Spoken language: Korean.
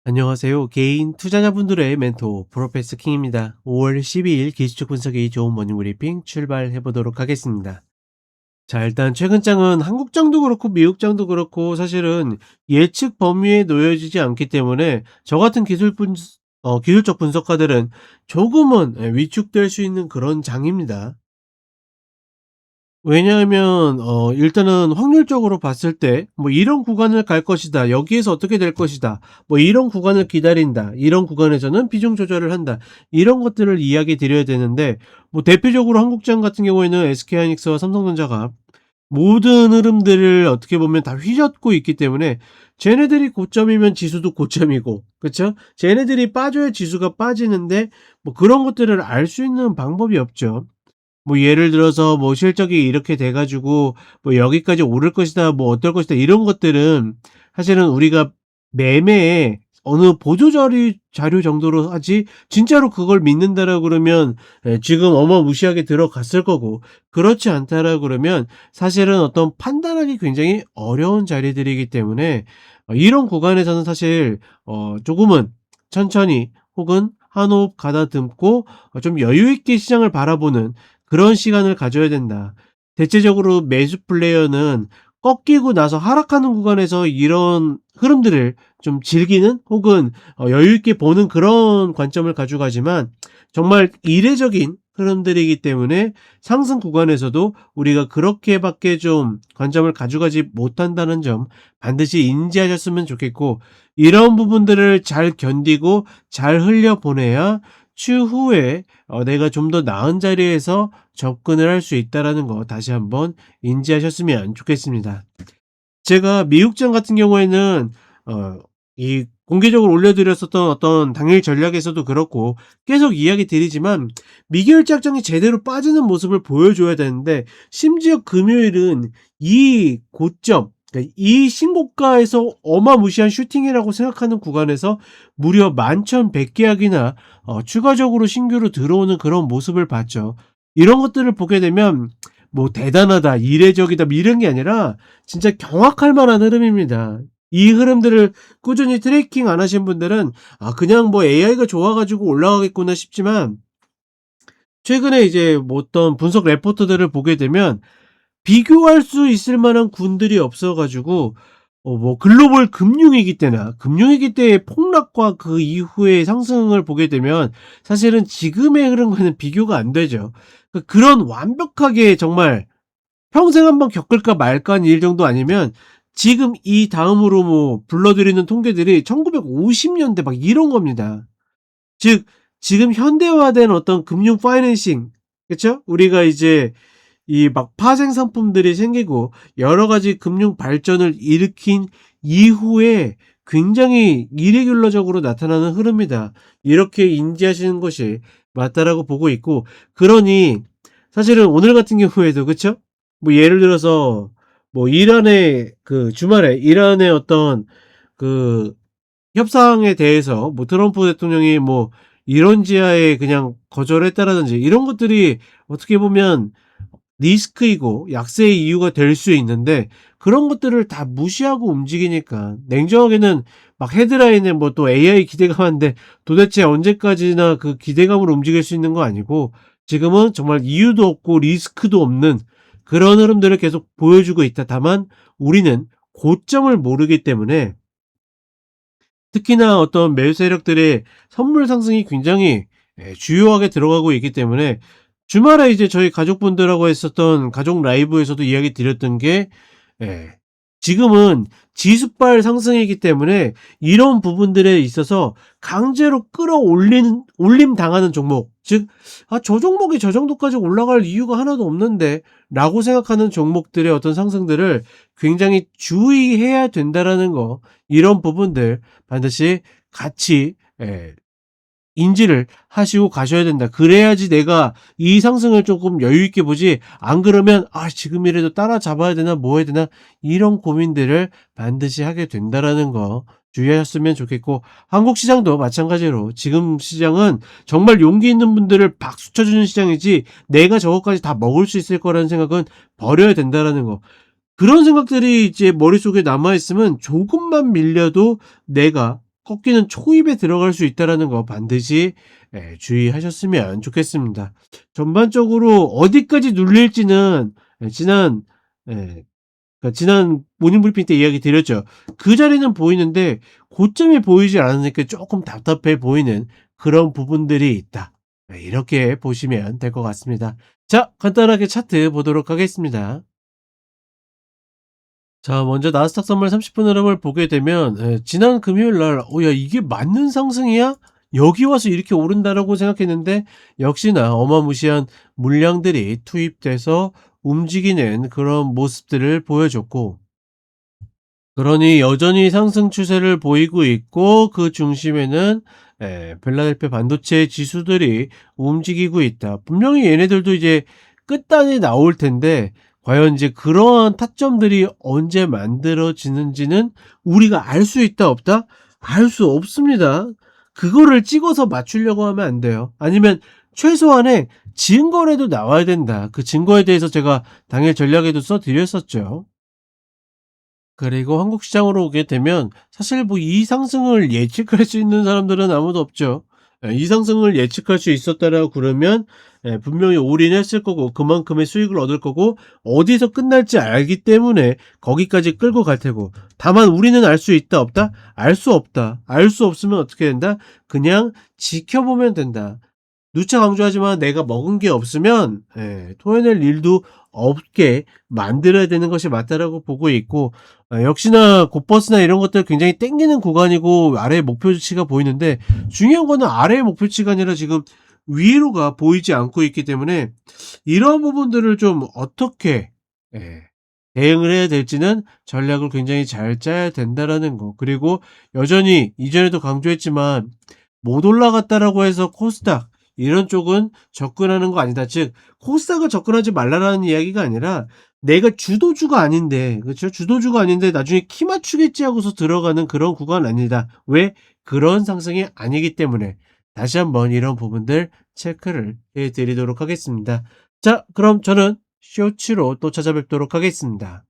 안녕하세요. 개인 투자자분들의 멘토 프로페서 킹입니다. 5월 12일 기술적 분석이 좋은 모닝 브리핑 출발해 보도록 하겠습니다. 자, 일단 최근 장은 한국 장도 그렇고 미국 장도 그렇고 사실은 예측 범위에 놓여지지 않기 때문에 저 같은 기술적 분석가들은 조금은 위축될 수 있는 그런 장입니다. 왜냐하면 일단은 확률적으로 봤을 때 뭐 '이런 구간을 갈 것이다. 여기에서 어떻게 될 것이다. 뭐 이런 구간을 기다린다. 이런 구간에서는 비중 조절을 한다.' 이런 것들을 이야기 드려야 되는데, 뭐 대표적으로 한국장 같은 경우에는 SK하이닉스와 삼성전자가 모든 흐름들을 어떻게 보면 다 휘젓고 있기 때문에 쟤네들이 고점이면 지수도 고점이고, 그쵸? 쟤네들이 빠져야 지수가 빠지는데 뭐 그런 것들을 알 수 있는 방법이 없죠. 뭐 예를 들어서 뭐 실적이 이렇게 돼 가지고 뭐 여기까지 오를 것이다, 뭐 어떨 것이다, 이런 것들은 사실은 우리가 매매에 어느 보조 자료 정도로 하지, 진짜로 그걸 믿는다라고 그러면 지금 어마무시하게 들어갔을 거고, 그렇지 않다라고 그러면 사실은 어떤 판단하기 굉장히 어려운 자리들이기 때문에 이런 구간에서는 사실 조금은 천천히 혹은 한 호흡 가다듬고 좀 여유 있게 시장을 바라보는 그런 시간을 가져야 된다. 대체적으로 매수 플레이어는 꺾이고 나서 하락하는 구간에서 이런 흐름들을 좀 즐기는 혹은 여유 있게 보는 그런 관점을 가지고 가지만, 정말 이례적인 흐름들이기 때문에 상승 구간에서도 우리가 그렇게밖에 좀 관점을 가져가지 못한다는 점 반드시 인지하셨으면 좋겠고, 이런 부분들을 잘 견디고 잘 흘려보내야 추후에 내가 좀 더 나은 자리에서 접근을 할 수 있다라는 거 다시 한번 인지하셨으면 좋겠습니다. 제가 미국장 같은 경우에는 이 공개적으로 올려드렸었던 어떤 당일 전략에서도 그렇고 계속 이야기 드리지만, 미결작정이 제대로 빠지는 모습을 보여줘야 되는데, 심지어 금요일은 이 고점, 그러니까 이 신고가에서 어마무시한 슈팅이라고 생각하는 구간에서 무려 11,100계약이나 추가적으로 신규로 들어오는 그런 모습을 봤죠. 이런 것들을 보게 되면 뭐 대단하다, 이례적이다, 뭐 이런 게 아니라 진짜 경악할 만한 흐름입니다. 이 흐름들을 꾸준히 트래킹 안 하신 분들은 그냥 뭐 'AI가 좋아 가지고 올라가겠구나.' 싶지만, 최근에 이제 뭐 어떤 분석 레포트들을 보게 되면 비교할 수 있을 만한 군들이 없어 가지고 뭐 글로벌 금융위기 때의 폭락과 그 이후의 상승을 보게 되면 사실은 지금의 흐름과는 비교가 안 되죠. 그런 완벽하게 정말 평생 한번 겪을까 말까한 일 정도 아니면, 지금 이 다음으로 뭐 불러드리는 통계들이 1950년대 막 이런 겁니다. 즉 지금 현대화된 어떤 금융 파이낸싱, 그쵸? 우리가 이제 이 막 파생 상품들이 생기고 여러 가지 금융 발전을 일으킨 이후에 굉장히 이레귤러적으로 나타나는 흐름이다. 이렇게 인지하시는 것이 맞다라고 보고 있고, 그러니 사실은 오늘 같은 경우에도, 그쵸? 뭐 예를 들어서 뭐 이란의 그 주말에 이란의 어떤 그 협상에 대해서 뭐 트럼프 대통령이 뭐 이론지하에 그냥 거절했다라든지 이런 것들이 어떻게 보면 리스크이고 약세의 이유가 될 수 있는데, 그런 것들을 다 무시하고 움직이니까 냉정하게는 막 헤드라인에 뭐 또 AI 기대감한데, 도대체 언제까지나 그 기대감으로 움직일 수 있는 거 아니고, 지금은 정말 이유도 없고 리스크도 없는 그런 흐름들을 계속 보여주고 있다. 다만 우리는 고점을 모르기 때문에, 특히나 어떤 매수 세력들의 선물 상승이 굉장히 주요하게 들어가고 있기 때문에, 주말에 이제 저희 가족분들하고 했었던 가족 라이브에서도 이야기 드렸던 게, 예, 지금은 지수발 상승이기 때문에 이런 부분들에 있어서 강제로 올림 당하는 종목, 즉 저 종목이 저 정도까지 올라갈 이유가 하나도 없는데 라고 생각하는 종목들의 어떤 상승들을 굉장히 주의해야 된다라는 거, 이런 부분들 반드시 같이 인지를 하시고 가셔야 된다. 그래야지 내가 이 상승을 조금 여유 있게 보지, 안 그러면 지금이라도 따라잡아야 되나 뭐 해야 되나, 이런 고민들을 반드시 하게 된다라는 거 주의하셨으면 좋겠고, 한국 시장도 마찬가지로 지금 시장은 정말 용기 있는 분들을 박수 쳐주는 시장이지, 내가 저것까지 다 먹을 수 있을 거라는 생각은 버려야 된다라는 거. 그런 생각들이 이제 머릿속에 남아 있으면 조금만 밀려도 내가 꺾이는 초입에 들어갈 수 있다라는 거 반드시 주의하셨으면 좋겠습니다. 전반적으로 어디까지 눌릴지는 지난 그러니까 지난 모닝 브리핑 때 이야기 드렸죠. 그 자리는 보이는데 고점이 보이지 않으니까 조금 답답해 보이는 그런 부분들이 있다. 이렇게 보시면 될 것 같습니다. 자, 간단하게 차트 보도록 하겠습니다. 자, 먼저 나스닥 선물 30분 흐름을 보게 되면 지난 금요일 날 '야 이게 맞는 상승이야? 여기 와서 이렇게 오른다.'라고 생각했는데 역시나 어마무시한 물량들이 투입돼서 움직이는 그런 모습들을 보여줬고, 그러니 여전히 상승 추세를 보이고 있고 그 중심에는 필라델피아 반도체 지수들이 움직이고 있다. 분명히 얘네들도 이제 끝단이 나올 텐데 과연 이제 그러한 타점들이 언제 만들어지는지는 우리가 알 수 있다 없다? 알 수 없습니다. 그거를 찍어서 맞추려고 하면 안 돼요. 아니면 최소한의 증거라도 나와야 된다. 그 증거에 대해서 제가 당일 전략에도 써 드렸었죠. 그리고 한국 시장으로 오게 되면 사실 뭐 이 상승을 예측할 수 있는 사람들은 아무도 없죠. 이 상승을 예측할 수 있었다라고 그러면 분명히 올인했을 거고 그만큼의 수익을 얻을 거고 어디서 끝날지 알기 때문에 거기까지 끌고 갈 테고, 다만 우리는 알 수 있다 없다? 알 수 없다. 알 수 없으면 어떻게 된다? 그냥 지켜보면 된다. 누차 강조하지만 내가 먹은 게 없으면 토해낼 일도 없게 만들어야 되는 것이 맞다라고 보고 있고, 역시나 곧버스나 이런 것들 굉장히 땡기는 구간이고 아래에 목표치가 보이는데 중요한 거는 아래의 목표치가 아니라 지금 위로가 보이지 않고 있기 때문에 이런 부분들을 좀 어떻게 예, 대응을 해야 될지는 전략을 굉장히 잘 짜야 된다라는 거. 그리고 여전히 이전에도 강조했지만 못 올라갔다라고 해서 코스닥 이런 쪽은 접근하는 거 아니다. 즉 코스닥을 접근하지 말라라는 이야기가 아니라 내가 주도주가 아닌데, 그렇죠? 주도주가 아닌데 나중에 키 맞추겠지 하고서 들어가는 그런 구간 아니다. 왜? 그런 상승이 아니기 때문에 다시 한번 이런 부분들 체크를 해 드리도록 하겠습니다. 자, 그럼 저는 쇼츠로 또 찾아뵙도록 하겠습니다.